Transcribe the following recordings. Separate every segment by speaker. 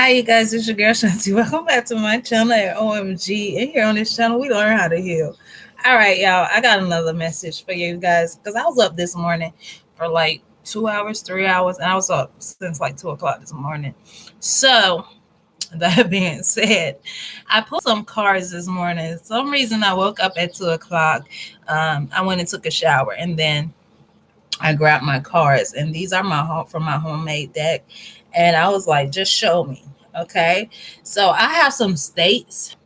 Speaker 1: Hi, you guys. It's your girl Shanti. Welcome back to my channel at OMG. And here on this channel, we learn how to heal. All right, y'all. I got another message for you guys because I was up this morning for like 2 hours, 3 hours, and I was up since like 2 o'clock this morning. So, that being said, I pulled some cards this morning. Some reason I woke up at 2 o'clock. I went and took a shower, and then I grabbed my cards, and these are my home from my homemade deck. And I was like, just show me. Okay. So I have some states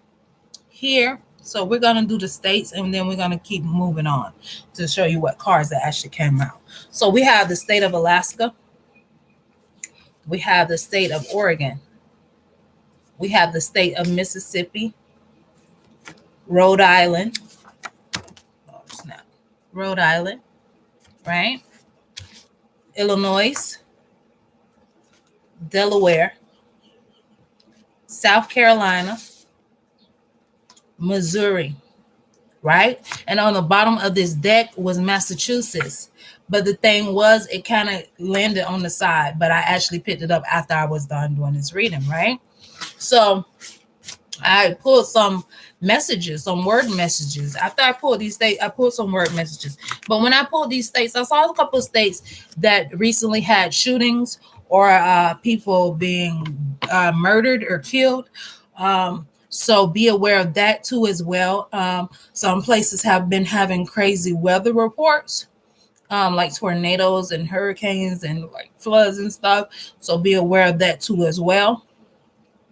Speaker 1: here. So we're gonna do the states and then we're gonna keep moving on to show you what cards that actually came out. So we have the state of Alaska, we have the state of Oregon, we have the state of Mississippi, Rhode Island, oh snap, Rhode Island, right? Illinois, Delaware, South Carolina, Missouri, right? And on the bottom of this deck was Massachusetts. But the thing was, it kind of landed on the side, but I actually picked it up after I was done doing this reading, right? So I pulled some messages, some word messages. After I pulled these states, I pulled some word messages. But when I pulled these states, I saw a couple of states that recently had shootings or people being murdered or killed. So be aware of that too as well. Some places have been having crazy weather reports, like tornadoes and hurricanes and like floods and stuff. So be aware of that too as well.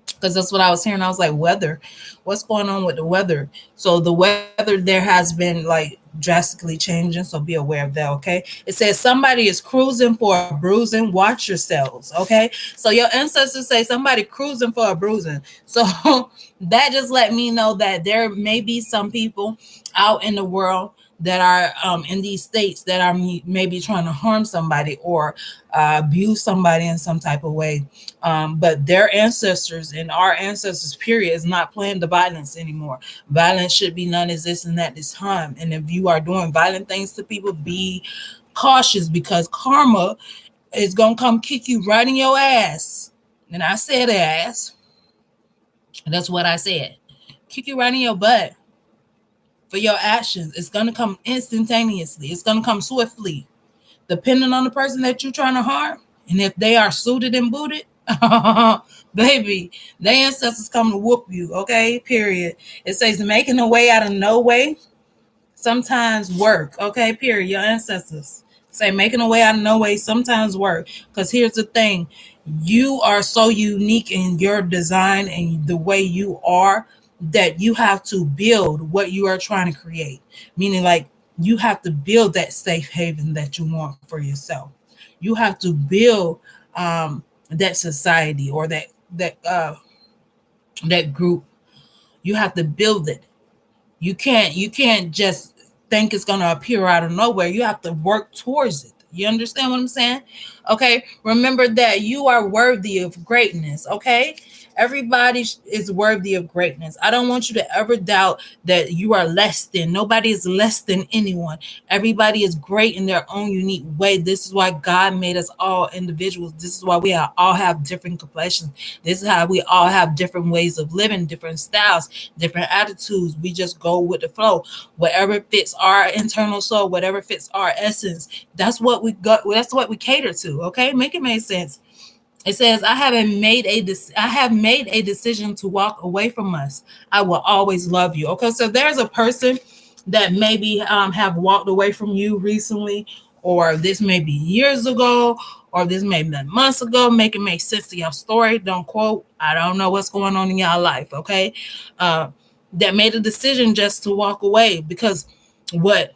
Speaker 1: Because that's what I was hearing. I was like, weather, what's going on with the weather? So the weather there has been like drastically changing. So be aware of that. Okay. It says somebody is cruising for a bruising. Watch yourselves. Okay. So your ancestors say somebody cruising for a bruising. So that just let me know that there may be some people out in the world that are in these states that are maybe trying to harm somebody or abuse somebody in some type of way. But their ancestors and our ancestors, period, is not playing the violence anymore. Violence should be non-existent at this time. And if you are doing violent things to people, be cautious because karma is going to come kick you right in your ass. And I said ass. That's what I said. Kick you right in your butt for your actions. It's going to come instantaneously. It's going to come swiftly, depending on the person that you're trying to harm. And if they are suited and booted, baby, their ancestors come to whoop you. Okay, period. It says making a way out of no way sometimes work. Okay, period. Your ancestors say making a way out of no way sometimes work. Because here's the thing, you are so unique in your design and the way you are that you have to build what you are trying to create. Meaning, like, you have to build that safe haven that you want for yourself. You have to build that society or that group. You have to build it. You can't just think it's gonna appear out of nowhere. You have to work towards it. You understand what I'm saying? Okay. Remember that you are worthy of greatness. Okay. Everybody is worthy of greatness. I don't want you to ever doubt that you are less than. Nobody is less than anyone. Everybody is great in their own unique way. This is why God made us all individuals. This is why we all have different complexions. This is how we all have different ways of living, different styles, different attitudes. We just go with the flow. Whatever fits our internal soul, whatever fits our essence, that's what we got. That's what we cater to. Okay, make it make sense. It says, I have made a decision to walk away from us. I will always love you. Okay, so there's a person that maybe have walked away from you recently, or this may be years ago, or this may be months ago. Make it make sense to your story. Don't quote. I don't know what's going on in your life. Okay, that made a decision just to walk away because what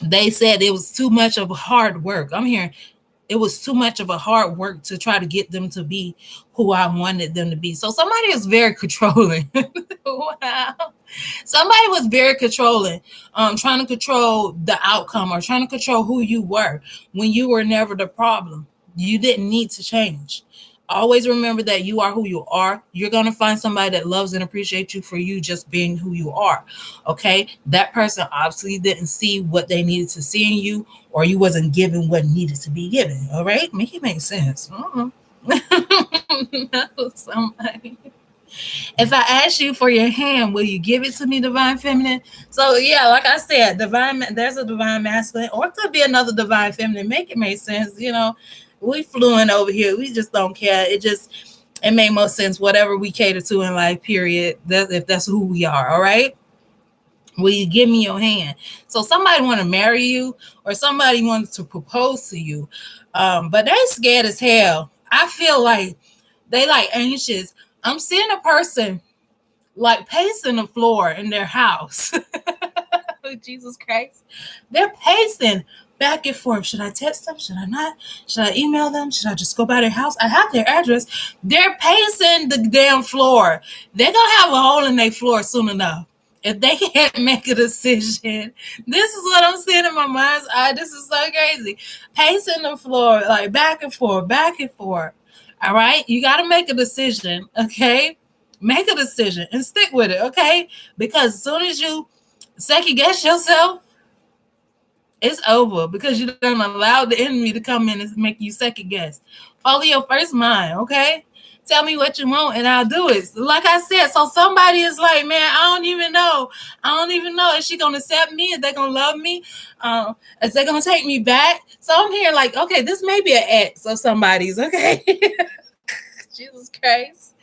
Speaker 1: they said, it was too much of hard work. I'm hearing it was too much of a hard work to try to get them to be who I wanted them to be. So somebody is very controlling. Wow. Somebody was very controlling, trying to control the outcome or trying to control who you were when you were never the problem. You didn't need to change. Always remember that you are who you are. You're going to find somebody that loves and appreciates you for you just being who you are. Okay. That person obviously didn't see what they needed to see in you, or you wasn't given what needed to be given. All right. Make it make sense. No, somebody. If I ask you for your hand, will you give it to me, divine feminine? So yeah, like I said, there's a divine masculine, or it could be another divine feminine. Make it make sense, We fluent over here. We just don't care. It made most sense. Whatever we cater to in life, period. If that's who we are, all right. Will you give me your hand? So somebody want to marry you, or somebody wants to propose to you, but they scared as hell. I feel like they like anxious. I'm seeing a person like pacing the floor in their house. Jesus Christ. They're pacing back and forth. Should I text them? Should I not? Should I email them? Should I just go by their house? I have their address. They're pacing the damn floor. They're going to have a hole in their floor soon enough. If they can't make a decision, this is what I'm seeing in my mind's eye. This is so crazy. Pacing the floor, like back and forth, back and forth. All right? You got to make a decision, okay? Make a decision and stick with it, okay? Because as soon as you second guess yourself, it's over, because you don't allow the enemy to come in and make you second guess. Follow your first mind, okay? Tell me what you want and I'll do it. Like I said, so somebody is like, man, I don't even know. Is she going to accept me? Is they going to love me? Is they going to take me back? So I'm here like, okay, this may be an ex of somebody's, okay? Jesus Christ.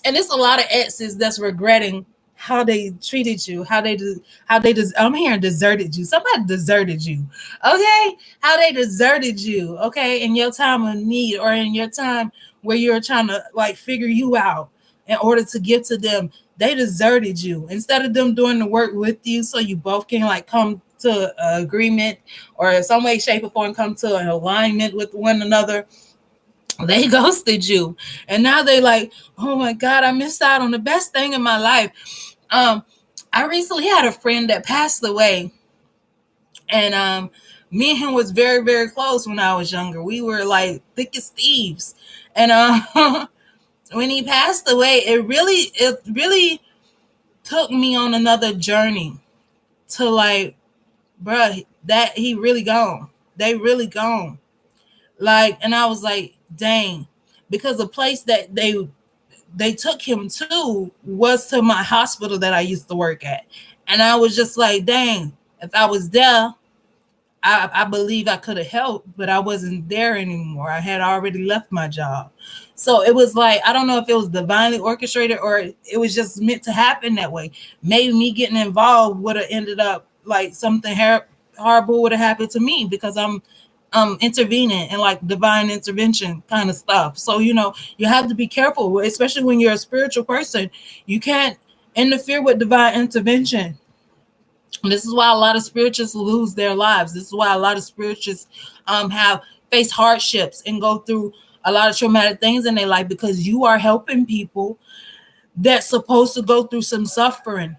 Speaker 1: And it's a lot of exes that's regretting how they treated you, I'm hearing deserted you. Somebody deserted you, okay? How they deserted you, okay? In your time of need, or in your time where you're trying to like figure you out in order to give to them. They deserted you instead of them doing the work with you, so you both can like come to an agreement, or in some way, shape, or form come to an alignment with one another. They ghosted you, and now they like, oh my God, I missed out on the best thing in my life. I recently had a friend that passed away, and me and him was very, very close when I was younger. We were like thick as thieves, and when he passed away, it really took me on another journey to like, bruh, that he really gone. They really gone. Like, and I was like, dang, because the place that they took him to was to my hospital that I used to work at. And I was just like, dang, if I was there, I believe I could have helped, but I wasn't there anymore. I had already left my job. So it was like, I don't know if it was divinely orchestrated or it was just meant to happen that way. Maybe me getting involved would have ended up like something horrible would have happened to me, because I'm intervening and like divine intervention kind of stuff. So, you have to be careful, especially when you're a spiritual person. You can't interfere with divine intervention. This is why a lot of spiritualists lose their lives. This is why a lot of spiritualists have faced hardships and go through a lot of traumatic things in their life, because you are helping people that's supposed to go through some suffering.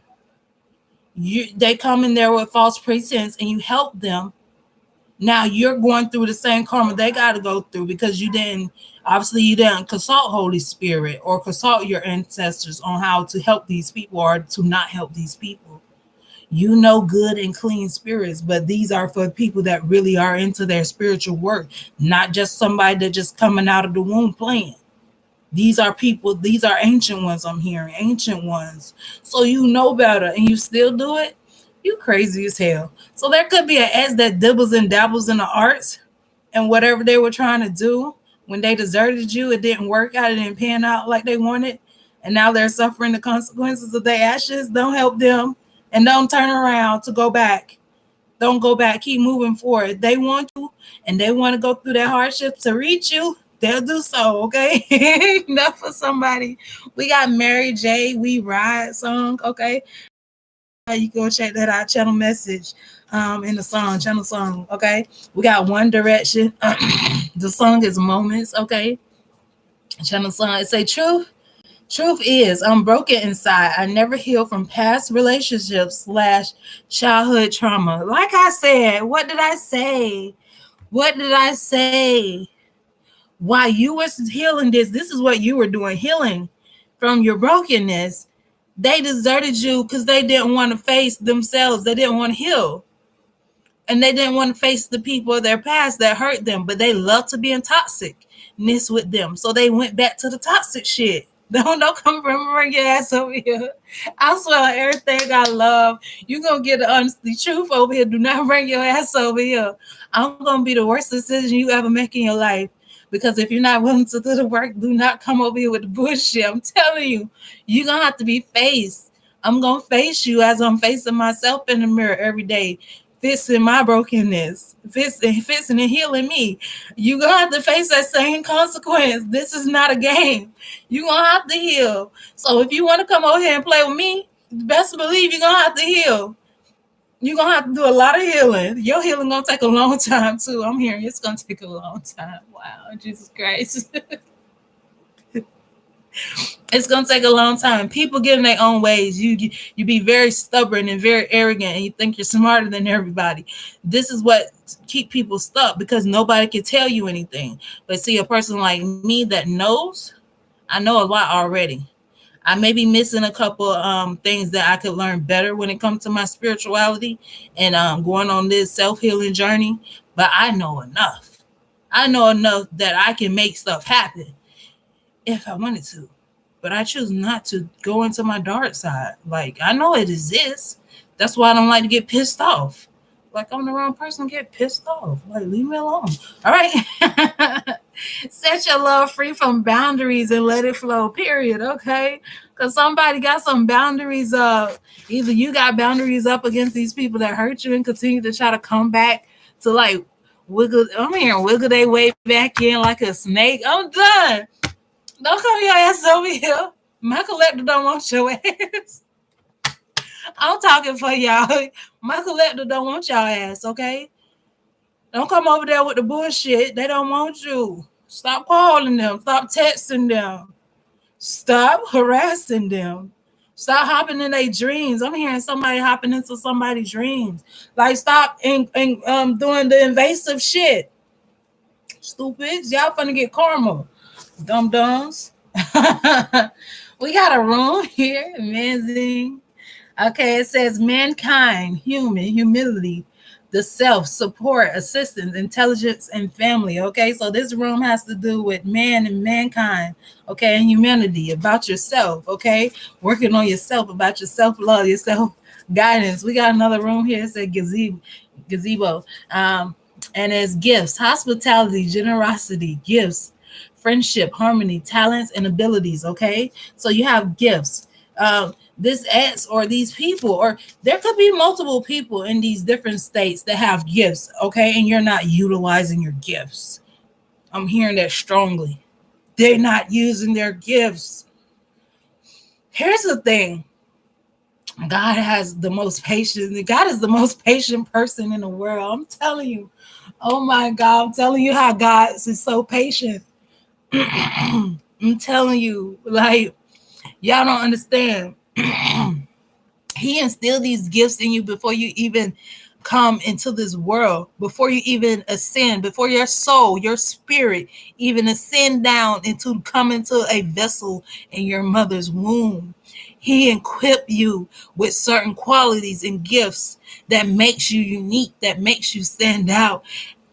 Speaker 1: They come in there with false pretense and you help them. Now you're going through the same karma they got to go through, because you didn't consult Holy Spirit or consult your ancestors on how to help these people or to not help these people. Good and clean spirits, but these are for people that really are into their spiritual work, not just somebody that just coming out of the womb playing. These are people, these are ancient ones. I'm hearing ancient ones. So you know better and you still do it. You crazy as hell. So there could be an ex that dibbles and dabbles in the arts, and whatever they were trying to do when they deserted you, it didn't work out. It didn't pan out like they wanted. And now they're suffering the consequences of their actions. Don't help them. And don't turn around to go back. Don't go back. Keep moving forward. They want you and they want to go through that hardship to reach you. They'll do so, okay? Enough for somebody. We got Mary J. We Ride song, okay? You can go check that out. Channel message in the song, channel song, okay? We got One Direction. The song is Moments, okay? Channel song. It say truth. Truth is, I'm broken inside. I never healed from past relationships / childhood trauma. Like I said, what did I say? What did I say? While you were healing this is what you were doing, healing from your brokenness. They deserted you because they didn't want to face themselves. They didn't want to heal. And they didn't want to face the people of their past that hurt them, but they love to be in toxic. togetherness with them. So they went back to the toxic shit. Don't come bring your ass over here. I swear everything I love, you gonna get the honesty truth over here. Do not bring your ass over here. I'm gonna be the worst decision you ever make in your life. Because if you're not willing to do the work, do not come over here with the bullshit. I'm telling you, you're gonna have to be faced. I'm gonna face you as I'm facing myself in the mirror every day, fixing my brokenness, fixing and healing me. You're gonna have to face that same consequence. This is not a game. You're gonna have to heal. So if you want to come over here and play with me, best believe you're gonna have to heal. You're gonna have to do a lot of healing. Your healing gonna take a long time too. I'm hearing it's gonna take a long time. Wow, Jesus Christ. It's gonna take a long time. People get in their own ways. You be very stubborn and very arrogant, and you think you're smarter than everybody. This is what keep people stuck because nobody can tell you anything. But see, a person like me that knows, I know a lot already. I may be missing a couple things that I could learn better when it comes to my spirituality and going on this self-healing journey, but I know enough. I know enough that I can make stuff happen if I wanted to. But I choose not to go into my dark side. Like, I know it exists. That's why I don't like to get pissed off. Like, I'm the wrong person to get pissed off. Like, leave me alone. All right. Set your love free from boundaries and let it flow, period. Okay. Because somebody got some boundaries up. Either you got boundaries up against these people that hurt you and continue to try to come back to like wiggle. I'm here, wiggle their way back in like a snake. I'm done. Don't come your ass over here. My collector don't want your ass. I'm talking for y'all. My collector don't want y'all ass, okay? Don't come over there with the bullshit. They don't want you. Stop calling them. Stop texting them. Stop harassing them. Stop hopping in their dreams. I'm hearing somebody hopping into somebody's dreams. Like, stop doing the invasive shit. Stupids. Y'all finna get karma. Dum-dums. We got a room here. Amazing. Okay, it says mankind, human, humility, the self, support, assistance, intelligence, and family. Okay, so this room has to do with man and mankind, okay, and humanity, about yourself, okay, working on yourself, about your self-love, your self-guidance. We got another room here. It says gazebo. And it's gifts, hospitality, generosity, gifts, friendship, harmony, talents, and abilities. Okay, so you have gifts. This ex or these people, or there could be multiple people in these different states that have gifts, okay, and you're not utilizing your gifts. I'm hearing that strongly. They're not using their gifts. Here's the thing. God has the most patience. God is the most patient person in the world. I'm telling you. Oh my God. I'm telling you how God is so patient. I'm telling you, like, y'all don't understand. He instilled these gifts in you before you even come into this world, before you even ascend, before your soul, your spirit even ascend down into come into a vessel in your mother's womb. He equipped you with certain qualities and gifts that makes you unique, that makes you stand out,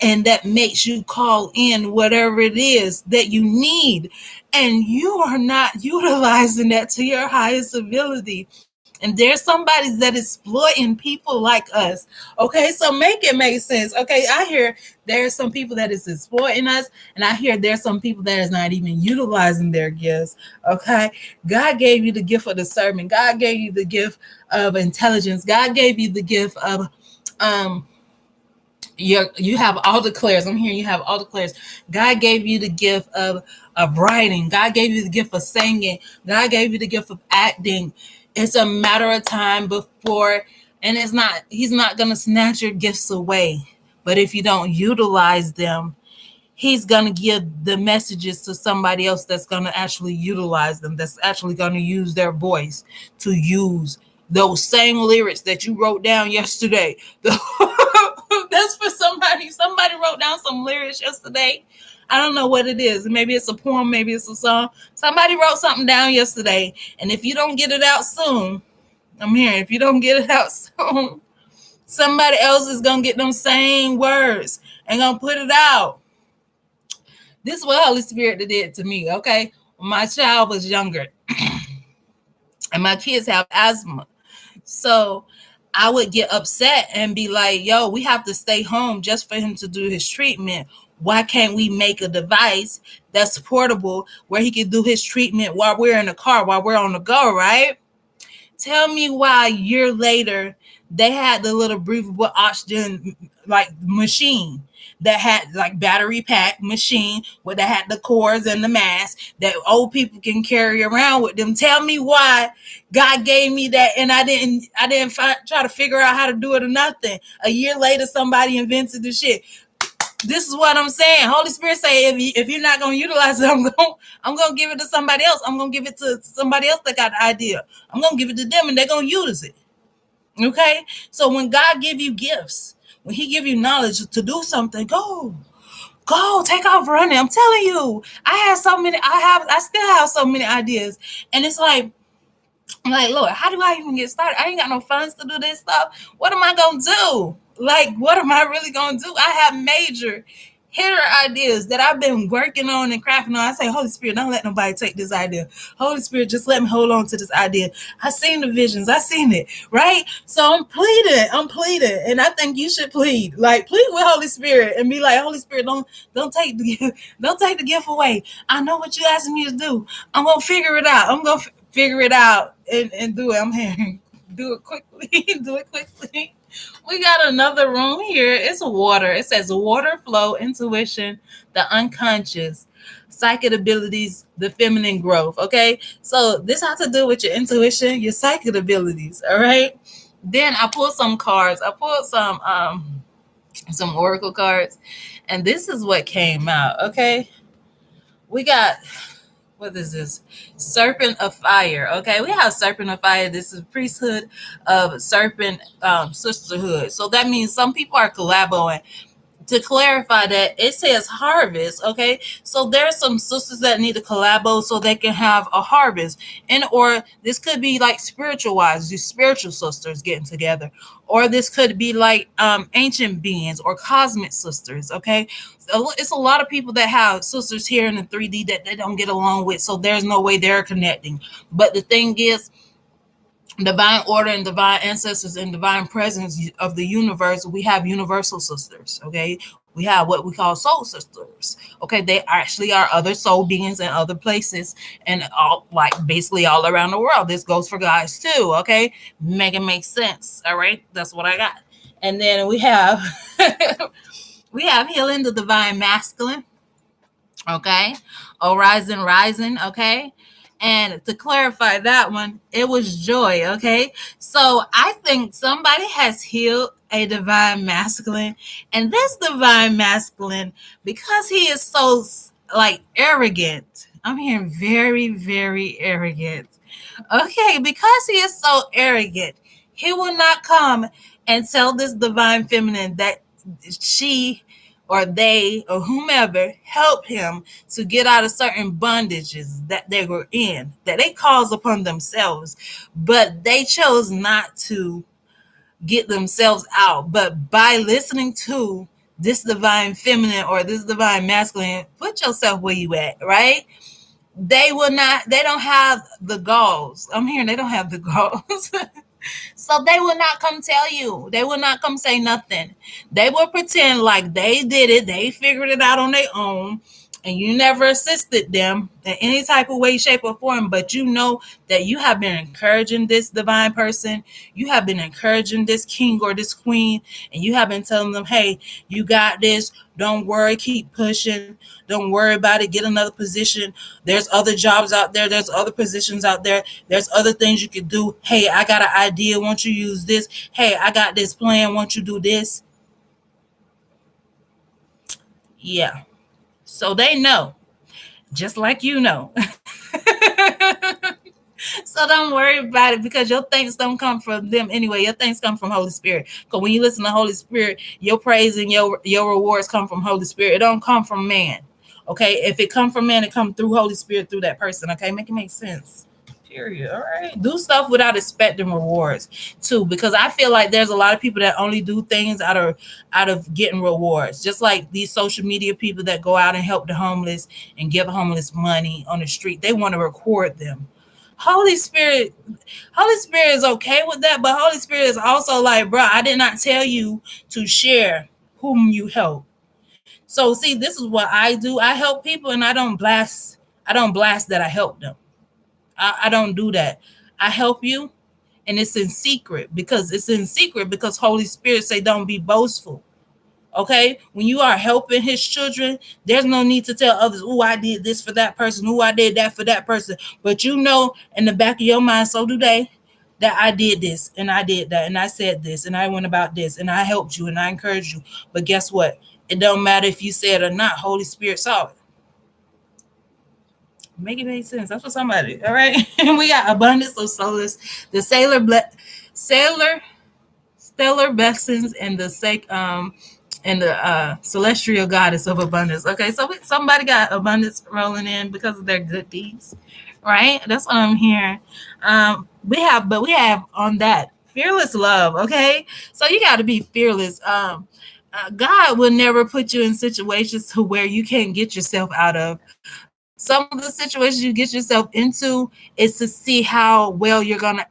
Speaker 1: and that makes you call in whatever it is that you need. And you are not utilizing that to your highest ability. And there's somebody that is exploiting people like us. Okay, so make it make sense. Okay, I hear there's some people that is exploiting us, and I hear there's some people that is not even utilizing their gifts. Okay, God gave you the gift of discernment. God gave you the gift of intelligence. God gave you the gift of you have all the clairs. I'm hearing you have all the clairs. God gave you the gift of writing. God gave you the gift of singing. God gave you the gift of acting. It's a matter of time before, and he's not going to snatch your gifts away. But if you don't utilize them, he's going to give the messages to somebody else that's going to actually utilize them, that's actually going to use their voice to use those same lyrics that you wrote down yesterday. That's for somebody. Somebody wrote down some lyrics yesterday. I don't know what it is. Maybe it's a poem. Maybe it's a song. Somebody wrote something down yesterday. And if you don't get it out soon, I'm hearing, if you don't get it out soon, somebody else is going to get them same words and going to put it out. This is what Holy Spirit did to me, okay? When my child was younger and my kids have asthma. So I would get upset and be like, yo, we have to stay home just for him to do his treatment. Why can't we make a device that's portable where he can do his treatment while we're in the car, while we're on the go, right? Tell me why a year later they had the little breathable oxygen like machine that had like battery pack machine where they had the cords and the mask that old people can carry around with them. Tell me why God gave me that and I didn't try to figure out how to do it or nothing. A year later, somebody invented the shit. This is what I'm saying. Holy Spirit say if you're not gonna utilize it, I'm gonna give it to somebody else. I'm gonna give it to somebody else that got the idea. I'm gonna give it to them and they're gonna use it. Okay? So when God give you gifts, when He give you knowledge to do something, go, take off running. I'm telling you, I still have so many ideas. And it's like, I'm like, Lord, how do I even get started? I ain't got no funds to do this stuff. What am I gonna do? Like, what am I really gonna do? I have major hitter ideas that I've been working on and crafting on. I say, Holy Spirit, don't let nobody take this idea. Holy Spirit, just let me hold on to this idea. I seen the visions, I seen it, right? So I'm pleading, and I think you should plead. Like, plead with Holy Spirit and be like, Holy Spirit, don't take the don't take the gift away. I know what you asking me to do. I'm gonna figure it out. I'm gonna figure it out and do it. I'm here. Do it quickly. Do it quickly. We got another room here. It's water. It says water flow, intuition, the unconscious, psychic abilities, the feminine growth. Okay. So this has to do with your intuition, your psychic abilities. All right. Then I pulled some cards. I pulled some oracle cards. And this is what came out. Okay. We got, what is this? Serpent of fire. Okay, we have serpent of fire. This is priesthood of serpent sisterhood. So that means some people are collaborating. To clarify that, it says harvest. Okay, so there's some sisters that need to collabo so they can have a harvest. And or this could be like spiritual wise, these spiritual sisters getting together, or this could be like ancient beings or cosmic sisters. Okay, it's a lot of people that have sisters here in the 3D that they don't get along with, so there's no way they're connecting. But the thing is, divine order and divine ancestors and divine presence of the universe, we have universal sisters. Okay, we have what we call soul sisters. Okay, they actually are other soul beings in other places and all, like basically all around the world. This goes for guys too. Okay, make it make sense. All right, that's what I got. And then we have we have healing the divine masculine. Okay, oh, rising. Okay, and to clarify that one, it was joy. Okay, so I think somebody has healed a divine masculine, and this divine masculine, because he is so like arrogant, I'm hearing very arrogant. Okay, because he is so arrogant, he will not come and tell this divine feminine that she or they or whomever help him to get out of certain bondages that they were in, that they caused upon themselves, but they chose not to get themselves out. But by listening to this divine feminine or this divine masculine, put yourself where you at, right? They will not, they don't have the goals. I'm hearing they don't have the goals. So they will not come tell you. They will not come say nothing. They will pretend like they did it. They figured it out on their own. And you never assisted them in any type of way, shape, or form. But you know that you have been encouraging this divine person. You have been encouraging this king or this queen. And you have been telling them, hey, you got this. Don't worry. Keep pushing. Don't worry about it. Get another position. There's other jobs out there. There's other positions out there. There's other things you could do. Hey, I got an idea. Won't you use this? Hey, I got this plan. Won't you do this? Yeah. So they know, just like you know. So don't worry about it because your thanks don't come from them anyway. Your thanks come from Holy Spirit. Because when you listen to Holy Spirit, your praise and your rewards come from Holy Spirit. It don't come from man. Okay, if it come from man, it come through Holy Spirit through that person. Okay, make it make sense. Period. All right. Do stuff without expecting rewards too, because I feel like there's a lot of people that only do things out of getting rewards. Just like these social media people that go out and help the homeless and give homeless money on the street, they want to record them. Holy Spirit, Holy Spirit is okay with that, but Holy Spirit is also like, bro, I did not tell you to share whom you help. So see, this is what I do. I help people and I don't blast. I don't blast that I help them. I don't do that. I help you and it's in secret because Holy Spirit say don't be boastful. Okay, when you are helping his children, there's no need to tell others, oh, I did this for that person, oh, I did that for that person. But you know in the back of your mind, so do they, that I did this and I did that and I said this and I went about this and I helped you and I encouraged you. But guess what? It don't matter if you said it or not. Holy Spirit saw it. Make it make sense. That's for somebody. All right. And we got abundance of souls. The sailor stellar blessings and the sake and the celestial goddess of abundance. Okay, so somebody got abundance rolling in because of their good deeds, right? That's what I'm hearing. We have on that fearless love. Okay, so you got to be fearless. God will never put you in situations to where you can't get yourself out of. Some of the situations you get yourself into is to see how well you're gonna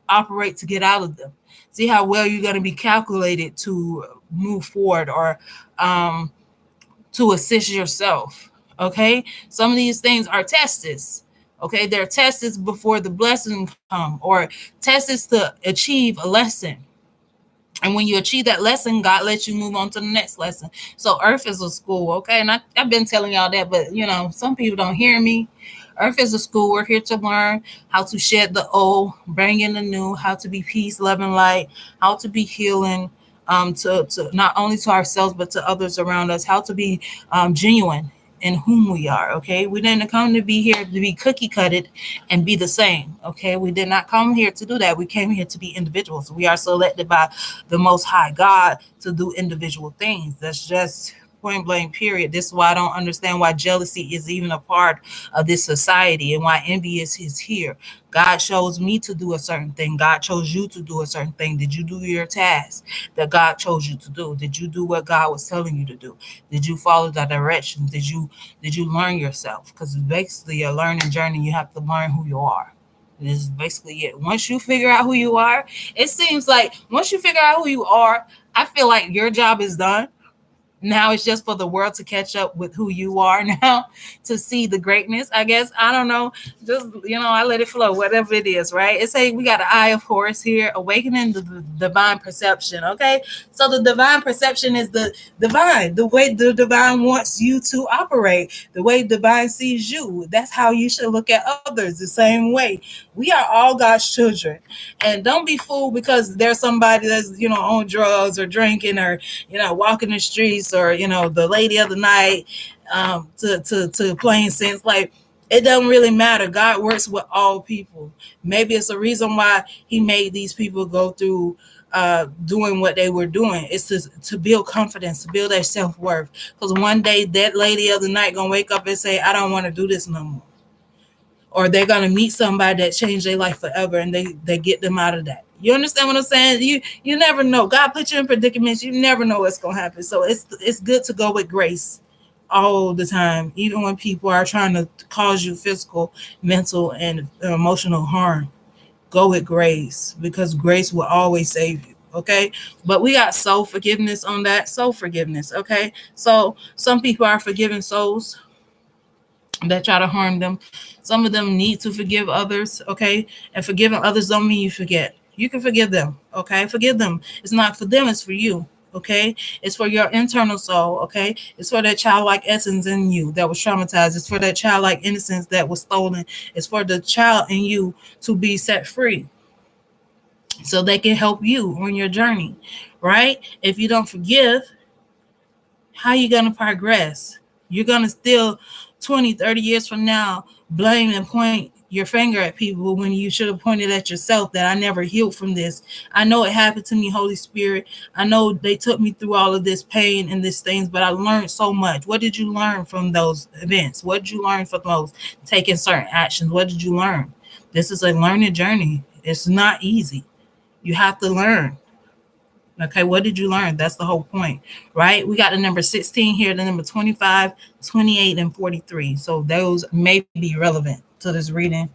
Speaker 1: operate to get out of them. See how well you're gonna be calculated to move forward or um, to assist yourself. Okay, some of these things are tests. Okay, they're tests before the blessing come, or tests to achieve a lesson. And when you achieve that lesson, God lets you move on to the next lesson. So Earth is a school, okay? And I've been telling y'all that, but some people don't hear me. Earth is a school. We're here to learn how to shed the old, bring in the new, how to be peace, love, and light, how to be healing, to not only to ourselves but to others around us, how to be genuine in whom we are. Okay, we didn't come to be here to be cookie cutted and be the same. Okay, we did not come here to do that. We came here to be individuals. We are selected by the Most High God to do individual things. That's just point blank period. This is why I don't understand why jealousy is even a part of this society and why envy is here. God chose me to do a certain thing. God chose you to do a certain thing. Did you do your task that God chose you to do? Did you do what God was telling you to do? Did you follow the directions? Did you learn yourself? Because it's basically a learning journey. You have to learn who you are. This is basically it. Once you figure out who you are, it seems like once you figure out who you are, I feel like your job is done. Now it's just for the world to catch up with who you are now, to see the greatness. I guess I don't know. Just I let it flow, whatever it is, right? It's saying we got an eye of Horus here, awakening the divine perception. Okay, so the divine perception is the divine, the way the divine wants you to operate, the way divine sees you. That's how you should look at others, the same way. We are all God's children, and don't be fooled because there's somebody that's on drugs or drinking or walking the streets or the lady of the night, to plain sense, like it doesn't really matter. God works with all people. Maybe it's a reason why he made these people go through doing what they were doing. It's to build confidence, to build their self-worth, because one day that lady of the night gonna wake up and say, I don't want to do this no more, or they're gonna meet somebody that changed their life forever and they get them out of that. You understand what I'm saying? You never know. God put you in predicaments. You never know what's gonna happen. So it's good to go with grace all the time, even when people are trying to cause you physical, mental, and emotional harm. Go with grace, because grace will always save you. Okay, but we got soul forgiveness on that. Soul forgiveness. Okay, so some people are forgiving souls that try to harm them. Some of them need to forgive others, okay? And forgiving others don't mean you forget. You can forgive them, okay? Forgive them. It's not for them, it's for you, okay? It's for your internal soul, okay? It's for that childlike essence in you that was traumatized. It's for that childlike innocence that was stolen. It's for the child in you to be set free so they can help you on your journey, right? If you don't forgive, how you going to progress? You're going to still 20, 30 years from now blame and point your finger at people when you should have pointed at yourself, that I never healed from this. I know it happened to me, Holy Spirit. I know they took me through all of this pain and these things, but I learned so much. What did you learn from those events? What did you learn from those taking certain actions? What did you learn? This is a learning journey. It's not easy. You have to learn. Okay, what did you learn? That's the whole point, right? We got the number 16 here, the number 25, 28, and 43. So those may be relevant to this reading.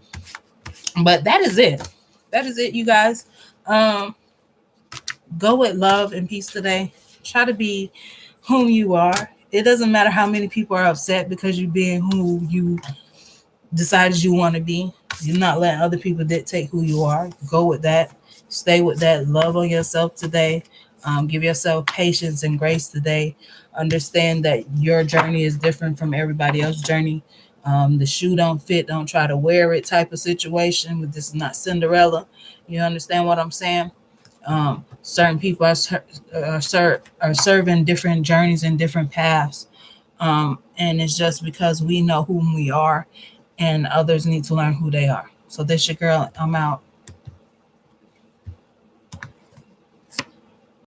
Speaker 1: But that is it. That is it, you guys. Um, go with love and peace today. Try to be whom you are. It doesn't matter how many people are upset because you being who you decided you want to be. You're not letting other people dictate who you are. Go with that. Stay with that. Love on yourself today. Give yourself patience and grace today. Understand that your journey is different from everybody else's journey. The shoe don't fit, don't try to wear it type of situation. This is not Cinderella. You understand what I'm saying? Certain people are serving different journeys and different paths. And it's just because we know whom we are, and others need to learn who they are. So this your girl. I'm out.